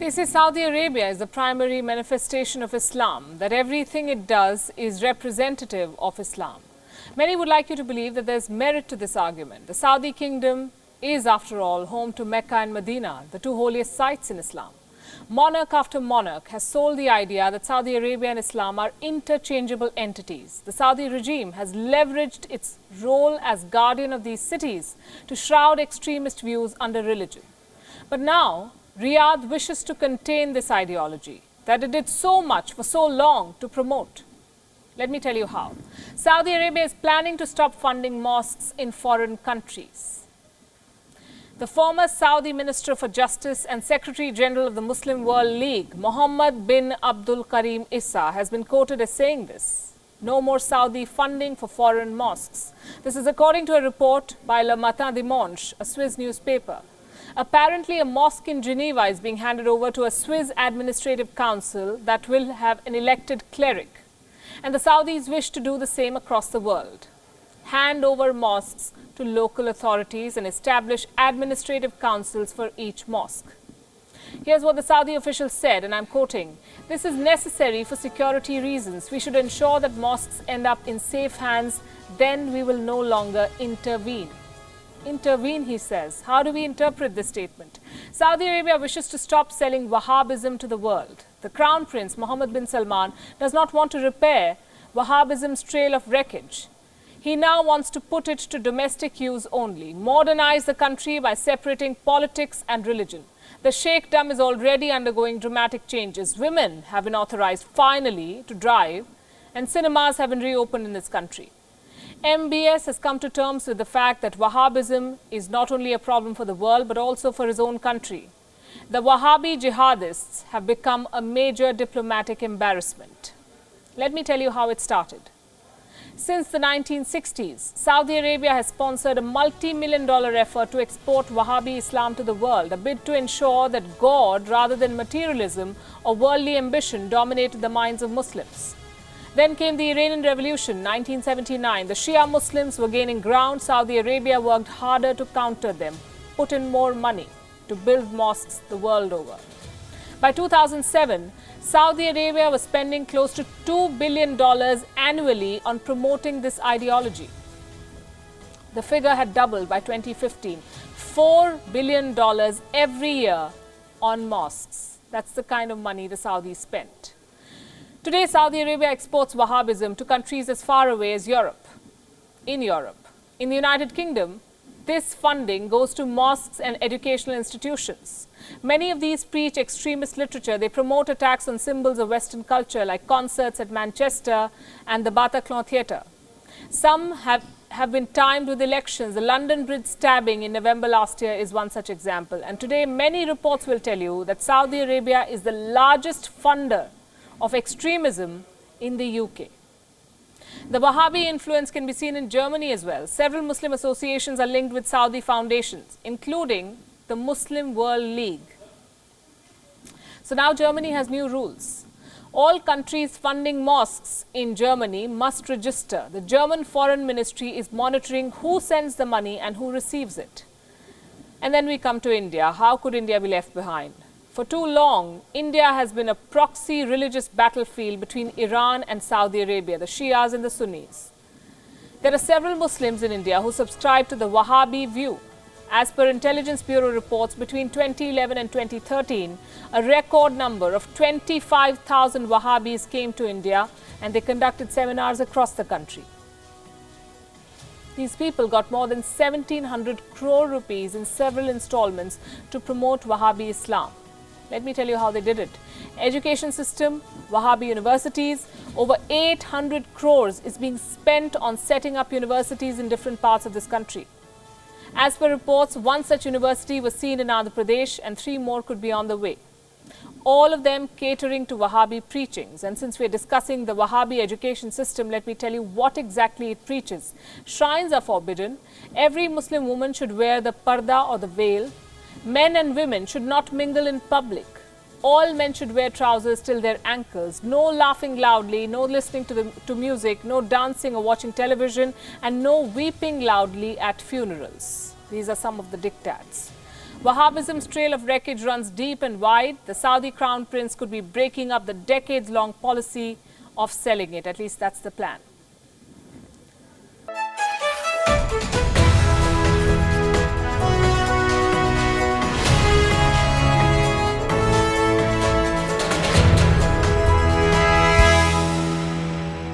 They say Saudi Arabia is the primary manifestation of Islam, that everything it does is representative of Islam. Many would like you to believe that there's merit to this argument. The Saudi kingdom is, after all, home to Mecca and Medina, the two holiest sites in Islam. Monarch after monarch has sold the idea that Saudi Arabia and Islam are interchangeable entities. The Saudi regime has leveraged its role as guardian of these cities to shroud extremist views under religion. But now, Riyadh wishes to contain this ideology that it did so much for so long to promote. Let me tell you how. Saudi Arabia is planning to stop funding mosques in foreign countries. The former Saudi Minister for Justice and Secretary General of the Muslim World League, Mohammed bin Abdul Karim Issa, has been quoted as saying this. No more Saudi funding for foreign mosques. This is according to a report by Le Matin Dimanche, a Swiss newspaper. Apparently, a mosque in Geneva is being handed over to a Swiss administrative council that will have an elected cleric. And the Saudis wish to do the same across the world. Hand over mosques to local authorities and establish administrative councils for each mosque. Here's what the Saudi official said, and I'm quoting, "This is necessary for security reasons. We should ensure that mosques end up in safe hands, then we will no longer intervene." Intervene, he says. How do we interpret this statement? Saudi Arabia wishes to stop selling Wahhabism to the world. The Crown Prince, Mohammed bin Salman, does not want to repair Wahhabism's trail of wreckage. He now wants to put it to domestic use only, modernize the country by separating politics and religion. The Sheikhdom is already undergoing dramatic changes. Women have been authorized finally to drive, and cinemas have been reopened in this country. MBS has come to terms with the fact that Wahhabism is not only a problem for the world but also for his own country. The Wahhabi jihadists have become a major diplomatic embarrassment. Let me tell you how it started. Since the 1960s, Saudi Arabia has sponsored a multi-million-dollar effort to export Wahhabi Islam to the world, a bid to ensure that God, rather than materialism or worldly ambition, dominated the minds of Muslims. Then came the Iranian Revolution, 1979. The Shia Muslims were gaining ground. Saudi Arabia worked harder to counter them, put in more money to build mosques the world over. By 2007, Saudi Arabia was spending close to $2 billion annually on promoting this ideology. The figure had doubled by 2015. $4 billion every year on mosques. That's the kind of money the Saudis spent. Today, Saudi Arabia exports Wahhabism to countries as far away as Europe. In the United Kingdom, this funding goes to mosques and educational institutions. Many of these preach extremist literature. They promote attacks on symbols of Western culture like concerts at Manchester and the Bataclan Theatre. Some have been timed with elections. The London Bridge stabbing in November last year is one such example. And today, many reports will tell you that Saudi Arabia is the largest funder of extremism in the UK. The Wahhabi influence can be seen in Germany as well. Several Muslim associations are linked with Saudi foundations, including the Muslim World League. So now Germany has new rules. All countries funding mosques in Germany must register. The German Foreign Ministry is monitoring who sends the money and who receives it. And then we come to India. How could India be left behind? For too long, India has been a proxy religious battlefield between Iran and Saudi Arabia, the Shias and the Sunnis. There are several Muslims in India who subscribe to the Wahhabi view. As per Intelligence Bureau reports, between 2011 and 2013, a record number of 25,000 Wahhabis came to India and they conducted seminars across the country. These people got more than 1,700 crore rupees in several installments to promote Wahhabi Islam. Let me tell you how they did it. Education system, Wahhabi universities, over 800 crores is being spent on setting up universities in different parts of this country. As per reports, one such university was seen in Andhra Pradesh and 3 more could be on the way. All of them catering to Wahhabi preachings. And since we're discussing the Wahhabi education system, let me tell you what exactly it preaches. Shrines are forbidden. Every Muslim woman should wear the parda or the veil. Men and women should not mingle in public. All men should wear trousers till their ankles. No laughing loudly, no listening to music, no dancing or watching television, and no weeping loudly at funerals. These are some of the diktats. Wahhabism's trail of wreckage runs deep and wide. The Saudi crown prince could be breaking up the decades-long policy of selling it. At least that's the plan.